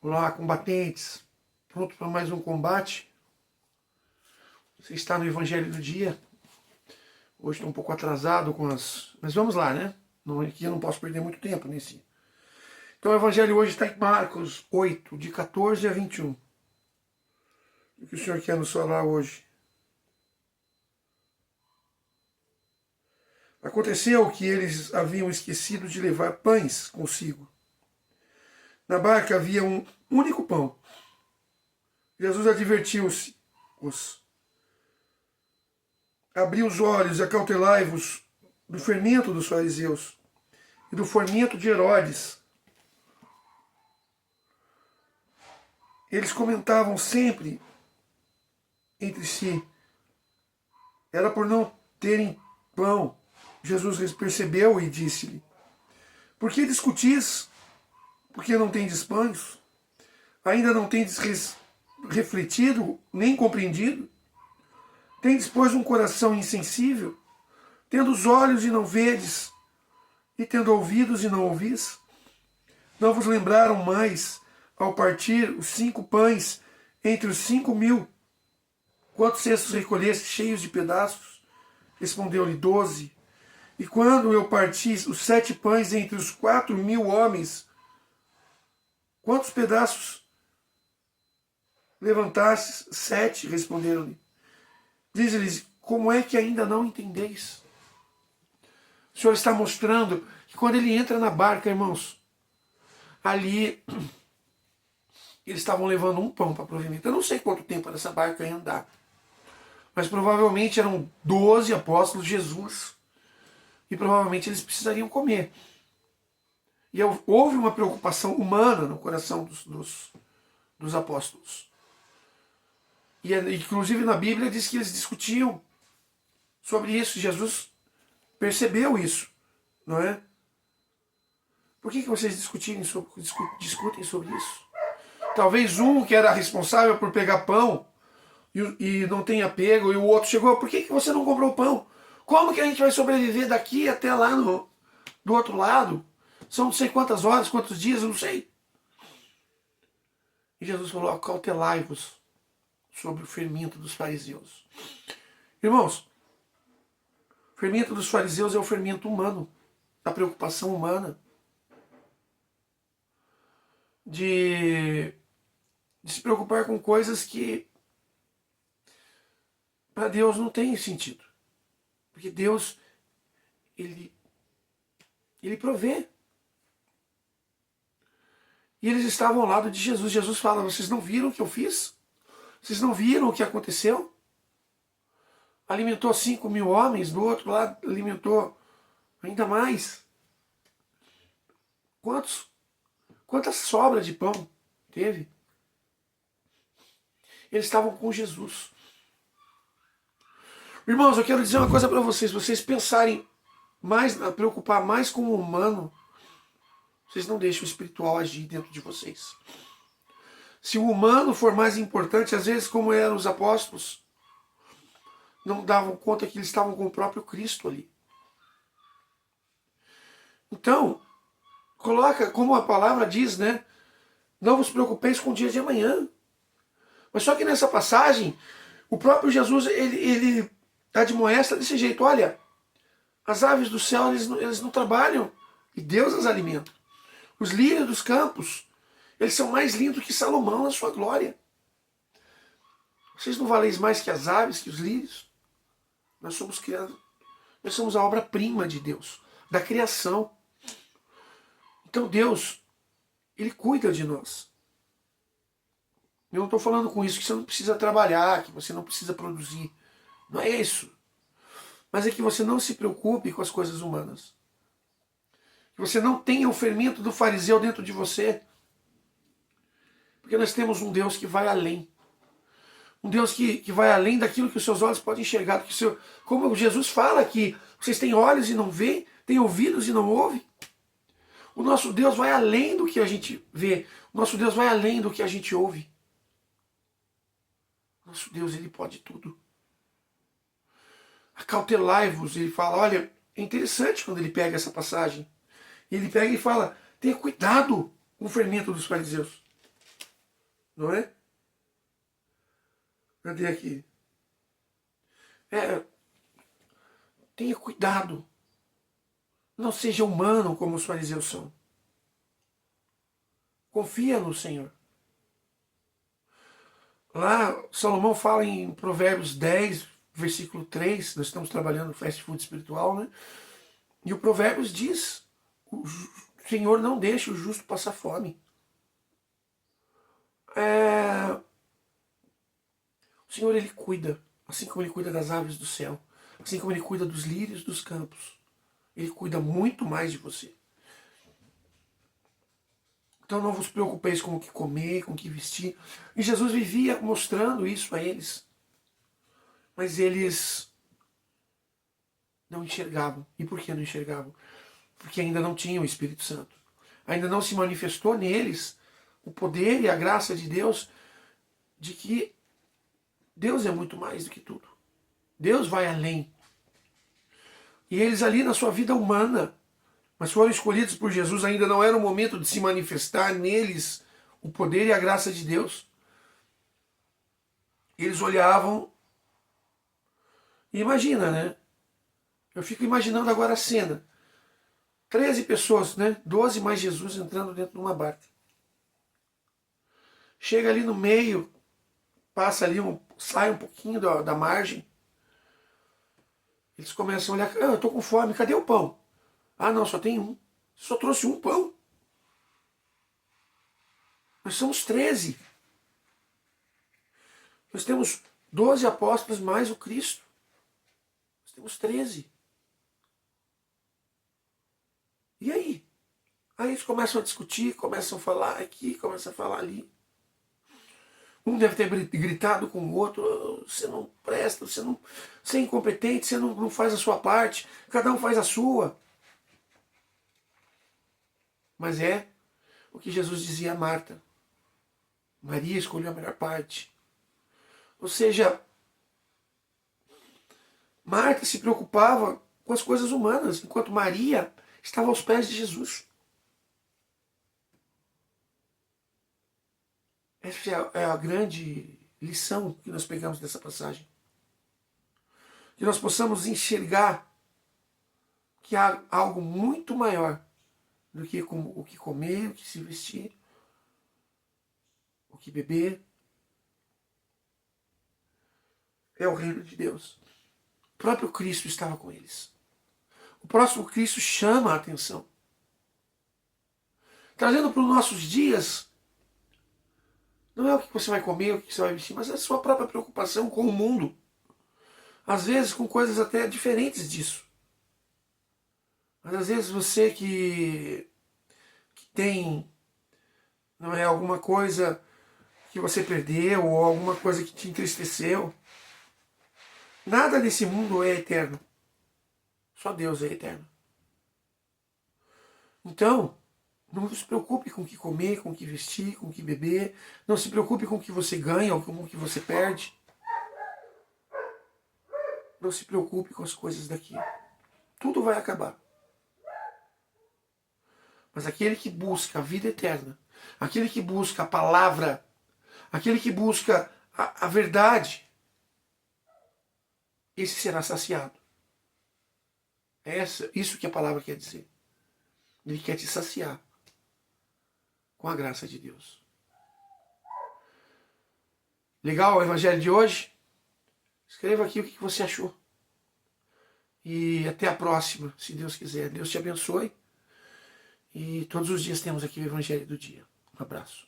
Olá, combatentes, pronto para mais um combate? Você está no Evangelho do Dia? Hoje estou um pouco atrasado com as... Mas vamos lá, né? Aqui eu não posso perder muito tempo nesse. Então o Evangelho hoje está em Marcos 8, de 14 a 21. O que o Senhor quer nos falar hoje? Aconteceu que eles haviam esquecido de levar pães consigo. Na barca havia um único pão. Jesus advertiu-os. Abri os olhos e acautelai-vos do fermento dos fariseus e do fermento de Herodes. Eles comentavam sempre entre si. Era por não terem pão. Jesus percebeu e disse-lhe: por que discutis? Porque não tendes pães? Ainda não tendes refletido, nem compreendido? Tendes, pois, um coração insensível? Tendo os olhos e não vedes, e tendo ouvidos e não ouvis? Não vos lembraram mais, ao partir os 5 pães entre os 5.000? Quantos cestos recolheste cheios de pedaços? Respondeu-lhe: 12. E quando eu parti os 7 pães entre os 4.000 homens, quantos pedaços levantastes? 7, responderam-lhe. Diz-lhes: como é que ainda não entendeis? O Senhor está mostrando que quando ele entra na barca, irmãos, ali eles estavam levando um pão para provimento. Eu não sei quanto tempo essa barca ia andar, mas provavelmente eram 12 apóstolos de Jesus e provavelmente eles precisariam comer. E houve uma preocupação humana no coração dos apóstolos. E inclusive na Bíblia diz que eles discutiam sobre isso. Jesus percebeu isso, não é? Por que vocês discutem sobre isso? Talvez um que era responsável por pegar pão e não tenha pego, e o outro chegou: por que você não comprou pão? Como que a gente vai sobreviver daqui até lá do outro lado? São não sei quantas horas, quantos dias, eu não sei. E Jesus falou: acautelai-vos sobre o fermento dos fariseus. Irmãos, o fermento dos fariseus é o fermento humano, da preocupação humana, de se preocupar com coisas que para Deus não tem sentido. Porque Deus, Ele provê. E eles estavam ao lado de Jesus. Jesus fala: vocês não viram o que eu fiz? Vocês não viram o que aconteceu? Alimentou 5.000 homens, do outro lado alimentou ainda mais. Quantas sobras de pão teve? Eles estavam com Jesus. Irmãos, eu quero dizer uma coisa para vocês. Vocês pensarem mais, preocupar mais com o humano, vocês não deixam o espiritual agir dentro de vocês. Se o humano for mais importante, às vezes, como eram os apóstolos, não davam conta que eles estavam com o próprio Cristo ali. Então, coloca, como a palavra diz, né? Não vos preocupeis com o dia de amanhã. Mas só que nessa passagem, o próprio Jesus, ele admoesta desse jeito: olha, as aves do céu, eles não trabalham, e Deus as alimenta. Os lírios dos campos, eles são mais lindos que Salomão na sua glória. Vocês não valeis mais que as aves, que os lírios? Nós somos criados, nós somos a obra-prima de Deus, da criação. Então Deus, Ele cuida de nós. Eu não estou falando com isso que você não precisa trabalhar, que você não precisa produzir. Não é isso. Mas é que você não se preocupe com as coisas humanas. Que você não tenha o fermento do fariseu dentro de você. Porque nós temos um Deus que vai além. Um Deus que vai além daquilo que os seus olhos podem enxergar. Como Jesus fala que vocês têm olhos e não veem, têm ouvidos e não ouvem. O nosso Deus vai além do que a gente vê. O nosso Deus vai além do que a gente ouve. O nosso Deus, Ele pode tudo. Acautelai-vos, Ele fala. Olha, é interessante quando Ele pega essa passagem. Ele pega e fala: tenha cuidado com o fermento dos fariseus. não é? Cadê aqui? Tenha cuidado. Não seja humano como os fariseus são. Confia no Senhor. Lá, Salomão fala em Provérbios 10, versículo 3, nós estamos trabalhando no fast food espiritual, né? E o Provérbios diz, o Senhor não deixa o justo passar fome. O Senhor, Ele cuida, assim como Ele cuida das aves do céu, assim como Ele cuida dos lírios dos campos. Ele cuida muito mais de você. Então não vos preocupeis com o que comer, com o que vestir. E Jesus vivia mostrando isso a eles. Mas eles não enxergavam. E por que não enxergavam? Porque ainda não tinham o Espírito Santo. Ainda não se manifestou neles o poder e a graça de Deus, de que Deus é muito mais do que tudo. Deus vai além. E eles ali na sua vida humana, mas foram escolhidos por Jesus, ainda não era o momento de se manifestar neles o poder e a graça de Deus. Eles olhavam e imagina, né? Eu fico imaginando agora a cena. 13 pessoas, né? 12 mais Jesus entrando dentro de uma barca. Chega ali no meio, passa ali, sai um pouquinho da margem. Eles começam a olhar, eu tô com fome, cadê o pão? Ah, não, só tem um. Só trouxe um pão. Nós somos 13. Nós temos 12 apóstolos mais o Cristo. Nós temos 13. E aí? Aí eles começam a discutir, começam a falar aqui, começam a falar ali. Um deve ter gritado com o outro, você não presta, você é incompetente, você não faz a sua parte, cada um faz a sua. Mas é o que Jesus dizia a Marta. Maria escolheu a melhor parte. Ou seja, Marta se preocupava com as coisas humanas, enquanto Maria estava aos pés de Jesus. Essa é a grande lição que nós pegamos dessa passagem. Que nós possamos enxergar que há algo muito maior do que o que comer, o que se vestir, o que beber. É o reino de Deus. O próprio Cristo estava com eles. O próximo Cristo chama a atenção. Trazendo para os nossos dias, não é o que você vai comer, o que você vai vestir, mas é a sua própria preocupação com o mundo. Às vezes com coisas até diferentes disso. Mas às vezes você que tem, não é, alguma coisa que você perdeu ou alguma coisa que te entristeceu. Nada nesse mundo é eterno. Só Deus é eterno. Então, não se preocupe com o que comer, com o que vestir, com o que beber. Não se preocupe com o que você ganha ou com o que você perde. Não se preocupe com as coisas daqui. Tudo vai acabar. Mas aquele que busca a vida eterna, aquele que busca a palavra, aquele que busca a verdade, esse será saciado. Isso que a palavra quer dizer. Ele quer te saciar com a graça de Deus. Legal o evangelho de hoje? Escreva aqui o que você achou. E até a próxima, se Deus quiser. Deus te abençoe. E todos os dias temos aqui o evangelho do dia. Um abraço.